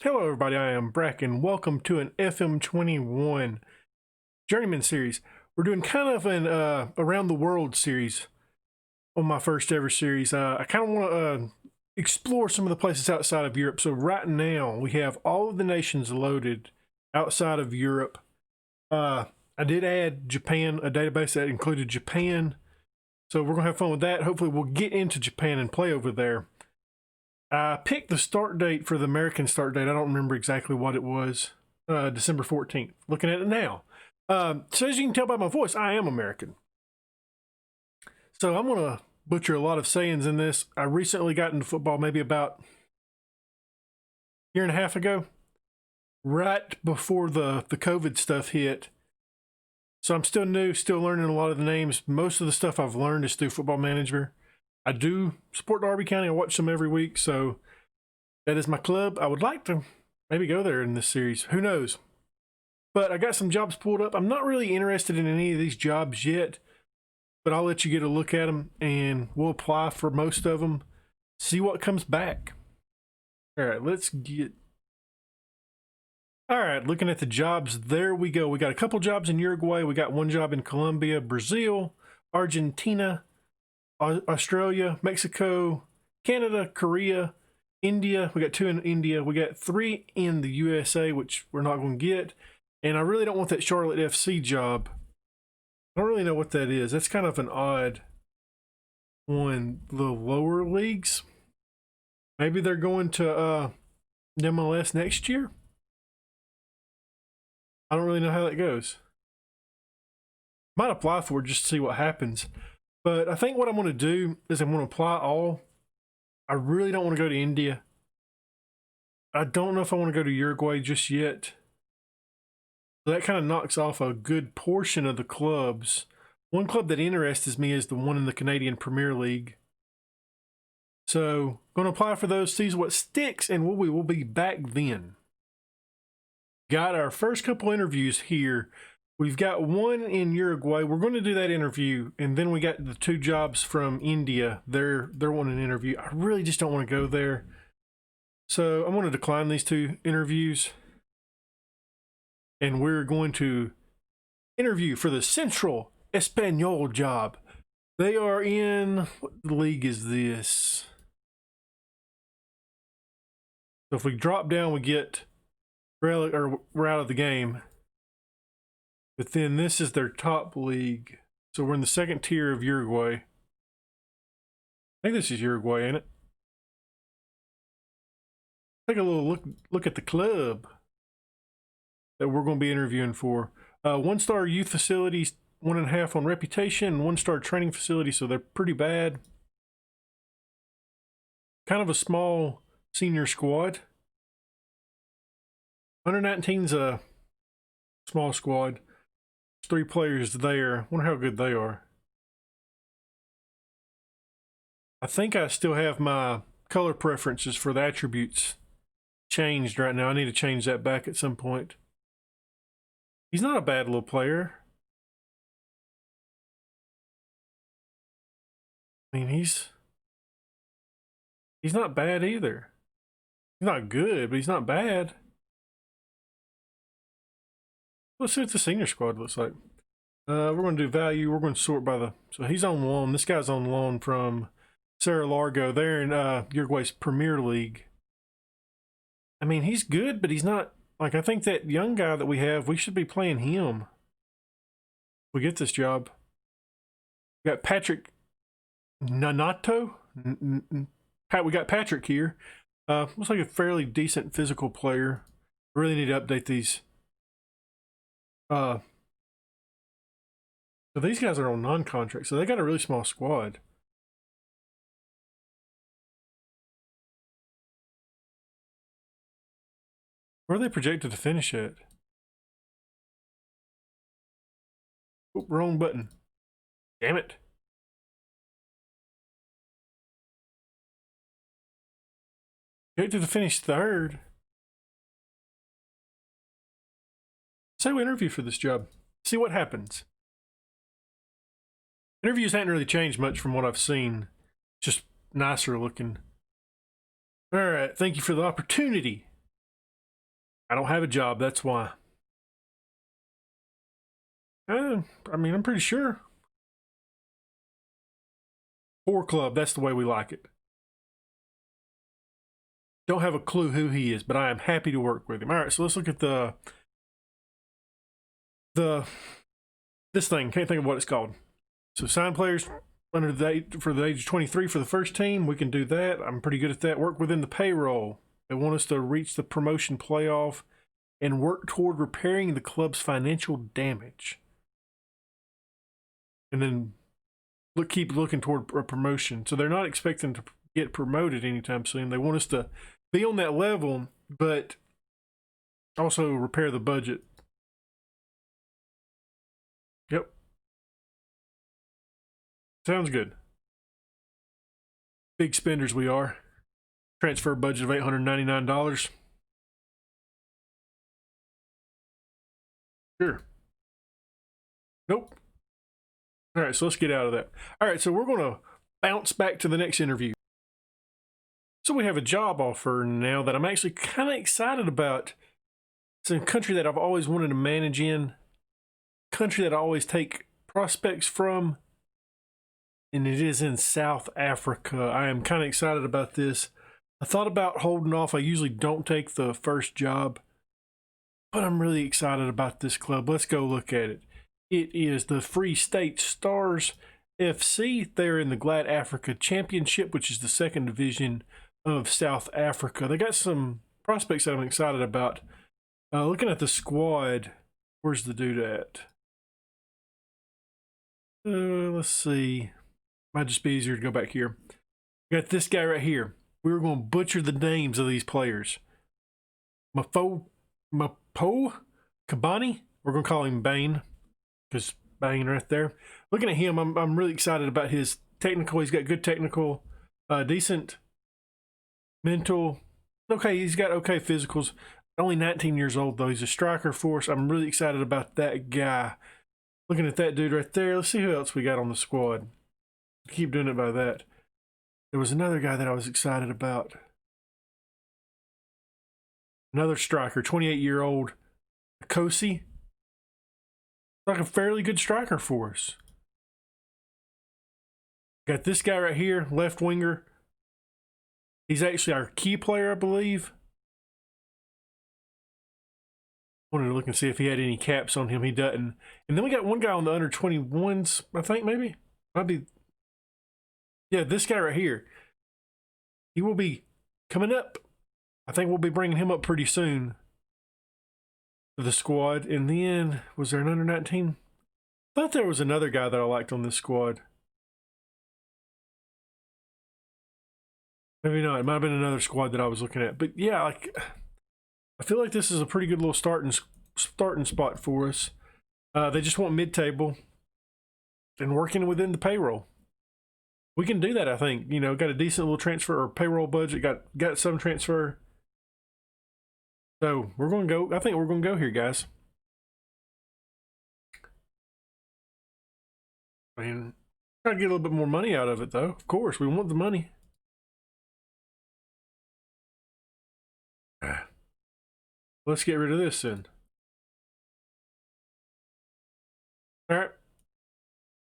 Hello everybody, I am Bracken. Welcome to an FM21 Journeyman series. We're doing kind of an around the world series on my first ever series. I kind of want to explore some of the places outside of Europe. So right now we have all of the nations loaded outside of Europe. I did add Japan, a database that included Japan. So we're going to have fun with that. Hopefully we'll get into Japan and play over there. I picked the start date for the American start date. I don't remember exactly what it was. December 14th. Looking at it now. So as you can tell by my voice, I am American. So I'm going to butcher a lot of sayings in this. I recently got into football maybe about a year and a half ago. Right before the COVID stuff hit. So I'm still new, still learning a lot of the names. Most of the stuff I've learned is through Football Manager. I do support Darby County. I watch them every week, so that is my club. I would like to maybe go there in this series. Who knows? But I got some jobs pulled up. I'm not really interested in any of these jobs yet, but I'll let you get a look at them, and we'll apply for most of them, see what comes back. All right, let's get... All right, looking at the jobs, there we go. We got a couple jobs in Uruguay. We got one job in Colombia, Brazil, Argentina, Australia, Mexico, Canada, Korea, India. We got 2 in India. We got 3 in the USA, which we're not going to get. And I really don't want that Charlotte FC job. I don't really know what that is. That's kind of an odd one. The lower leagues. Maybe they're going to MLS next year. I don't really know how that goes. Might apply for it just to see what happens. But I think what I'm going to do is I'm going to apply all. I really don't want to go to India. I don't know if I want to go to Uruguay just yet. So that kind of knocks off a good portion of the clubs. One club that interests me is the one in the Canadian Premier League. So I'm going to apply for those, see what sticks, and we will be back then. Got our first couple interviews here. We've got one in Uruguay. We're going to do that interview, and then we got the 2 jobs from India. They're wanting an interview. I really just don't want to go there. So I'm going to decline these 2 interviews. And we're going to interview for the Central Espanol job. They are in... What league is this? So if we drop down, we get... or we're out of the game. But then this is their top league. So we're in the 2nd tier of Uruguay. I think this is Uruguay, ain't it? Take a little look at the club that we're going to be interviewing for. 1-star youth facilities, 1.5 on reputation, 1-star training facility, so they're pretty bad. Kind of a small senior squad. Under 19's a small squad. 3 players there. Wonder how good they are. I think I still have my color preferences for the attributes changed right now. I need to change that back at some point. He's not a bad little player. I mean, he's not bad either. He's not good, but he's not bad. Let's see what the senior squad looks like. We're going to do value. We're going to sort by the... So he's on loan. This guy's on loan from Cerro Largo. They're in Uruguay's Premier League. I mean, he's good, but he's not... Like, I think that young guy that we have, we should be playing him. We get this job. We got Patrick Nanato. We got Patrick here. Looks like a fairly decent physical player. I really need to update these. So these guys are on non-contract, so they got a really small squad. Where are they projected to finish at? Oh, wrong button. Damn it. Projected to finish 3rd. Say we interview for this job. See what happens. Interviews haven't really changed much from what I've seen. Just nicer looking. All right, thank you for the opportunity. I don't have a job, that's why. I mean, I'm pretty sure. Poor club, that's the way we like it. Don't have a clue who he is, but I am happy to work with him. All right, so let's look at this thing. Can't think of what it's called. So sign players under for the age of 23 for the first team. We can do that. I'm pretty good at that. Work within the payroll. They want us to reach the promotion playoff and work toward repairing the club's financial damage. And then keep looking toward a promotion. So they're not expecting to get promoted anytime soon. They want us to be on that level, but also repair the budget. Yep. Sounds good. Big spenders we are. Transfer budget of $899. Sure. Nope. All right, so let's get out of that. All right, so we're going to bounce back to the next interview. So we have a job offer now that I'm actually kind of excited about. It's a country that I've always wanted to manage in, country that I always take prospects from, and it is in South Africa. I am kind of excited about this. I thought about holding off. I usually don't take the first job, but I'm really excited about this club. Let's go look at it. It is the Free State Stars FC. They're in the Glad Africa Championship, which is the second division of South Africa. They got some prospects that I'm excited about. Looking at the squad, where's the dude at? Let's see. Might just be easier to go back here. Got this guy right here. We were going to butcher the names of these players. Mapo Kabani. We're going to call him Bane, because Bane right there. Looking at him, I'm really excited about his technical. He's got good technical, decent mental. Okay, he's got okay physicals. Only 19 years old, though. He's a striker for us. I'm really excited about that guy. Looking at that dude right there. Let's see who else we got on the squad. Keep doing it by that. There was another guy that I was excited about. Another striker, 28-year-old Kosi. Like a fairly good striker for us. Got this guy right here, left winger. He's actually our key player, I believe. Wanted to look and see if he had any caps on him. He doesn't. And then we got one guy on the under 21s, I think maybe. Might be. Yeah, this guy right here. He will be coming up. I think we'll be bringing him up pretty soon to the squad. And then, was there an under 19? I thought there was another guy that I liked on this squad. Maybe not. It might have been another squad that I was looking at. But yeah, like, I feel like this is a pretty good little starting spot for us. They just want mid-table and working within the payroll. We can do that, I think. You know, got a decent little transfer or payroll budget. Got some transfer. So we're going to go. I think we're going to go here, guys. I mean, try to get a little bit more money out of it, though. Of course, we want the money. Let's get rid of this then. All right.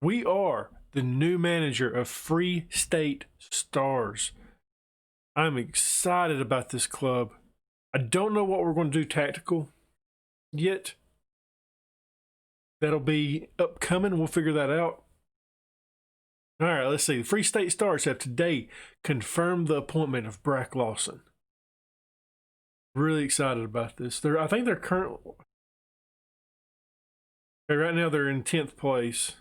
We are the new manager of Free State Stars. I'm excited about this club. I don't know what we're going to do tactical yet. That'll be upcoming. We'll figure that out. All right, let's see. The Free State Stars have today confirmed the appointment of Brack Lawson. Really excited about this. I think they're current. Okay, right now they're in 10th place.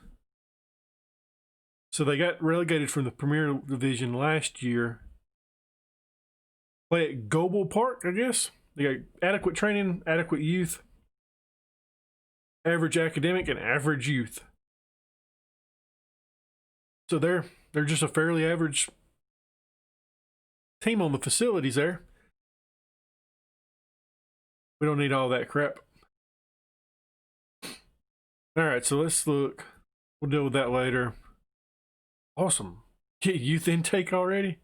So they got relegated from the Premier Division last year. Play at Goble Park, I guess. They got adequate training, adequate youth, average academic, and average youth. So they're just a fairly average team on the facilities there. We don't need all that crap. All right, so let's look. We'll deal with that later. Awesome. Get youth intake already?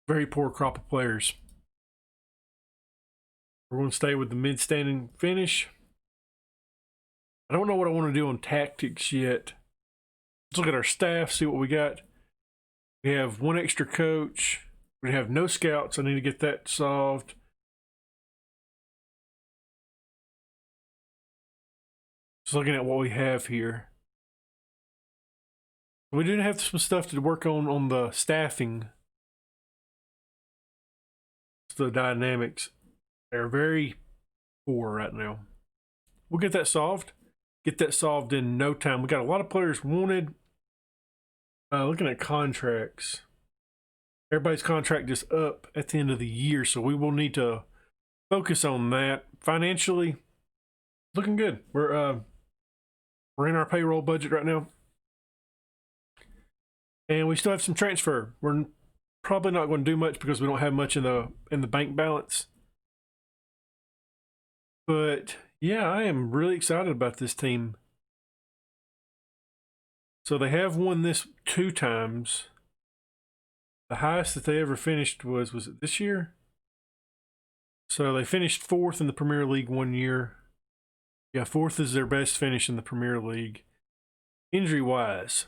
Very poor crop of players. We're going to stay with the mid-standing finish. I don't know what I want to do on tactics yet. Let's look at our staff, see what we got. We have one extra coach. We have no scouts. I need to get that solved. Just looking at what we have here. We do have some stuff to work on the staffing. The dynamics. They're very poor right now. We'll get that solved. Get that solved in no time. We got a lot of players wanted. Looking at contracts. Everybody's contract is up at the end of the year, so we will need to focus on that. Financially, looking good. We're in our payroll budget right now. And we still have some transfer. We're probably not going to do much because we don't have much in the bank balance. But yeah, I am really excited about this team. So they have won this 2 times. The highest that they ever finished was it this year? So they finished 4th in the Premier League 1 year. Yeah, 4th is their best finish in the Premier League. Injury-wise,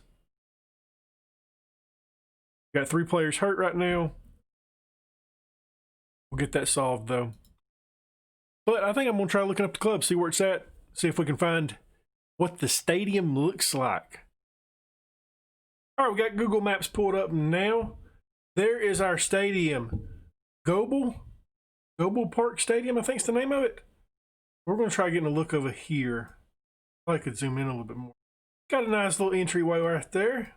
got 3 players hurt right now. We'll get that solved, though. But I think I'm going to try looking up the club, see where it's at, see if we can find what the stadium looks like. All right, we got Google Maps pulled up now. There is our stadium. Goebel Park Stadium, I think is the name of it. We're going to try getting a look over here. I could zoom in a little bit more. Got a nice little entryway right there.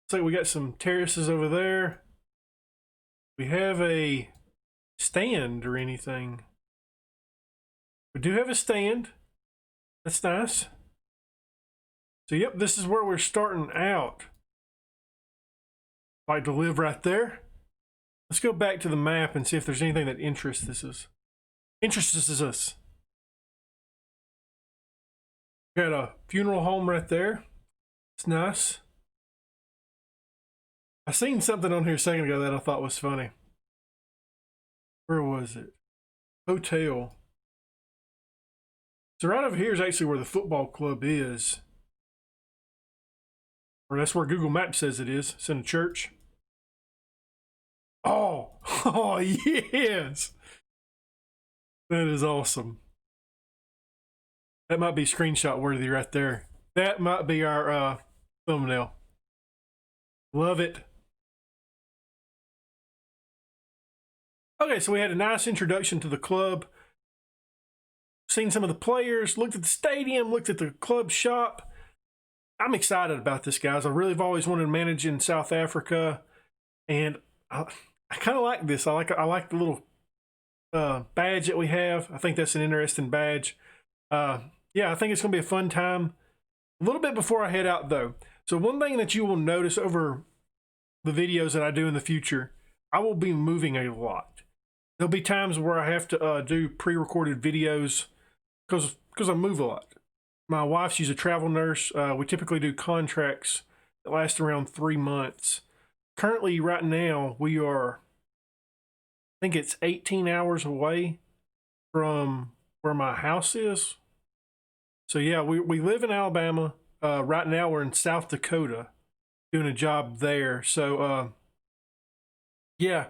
Looks like we got some terraces over there. We have a stand or anything. We do have a stand. That's nice. So yep, this is where we're starting out. Like to live right there. Let's go back to the map and see if there's anything that interests us. Got a funeral home right there. It's nice. I seen something on here a second ago that I thought was funny. Where was it? Hotel. So right over here is actually where the football club is. Or that's where Google Maps says it is. It's in a church. Oh, yes. That is awesome. That might be screenshot worthy right there. That might be our thumbnail. Love it. Okay, so we had a nice introduction to the club. Seen some of the players, looked at the stadium, looked at the club shop. I'm excited about this, guys. I really have always wanted to manage in South Africa, and I kind of like this. I like the little badge that we have. I think that's an interesting badge. Yeah, I think it's going to be a fun time. A little bit before I head out, though. So one thing that you will notice over the videos that I do in the future, I will be moving a lot. There'll be times where I have to do pre-recorded videos because I move a lot. My wife, she's a travel nurse. We typically do contracts that last around 3 months. Currently, right now, we are, I think it's 18 hours away from where my house is. So yeah, we live in Alabama. Right now, we're in South Dakota doing a job there. So yeah,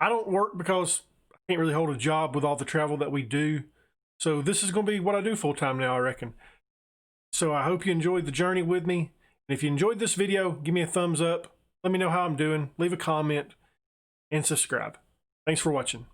I don't work because I can't really hold a job with all the travel that we do. So this is going to be what I do full time now, I reckon. So I hope you enjoyed the journey with me. And if you enjoyed this video, give me a thumbs up. Let me know how I'm doing. Leave a comment and subscribe. Thanks for watching.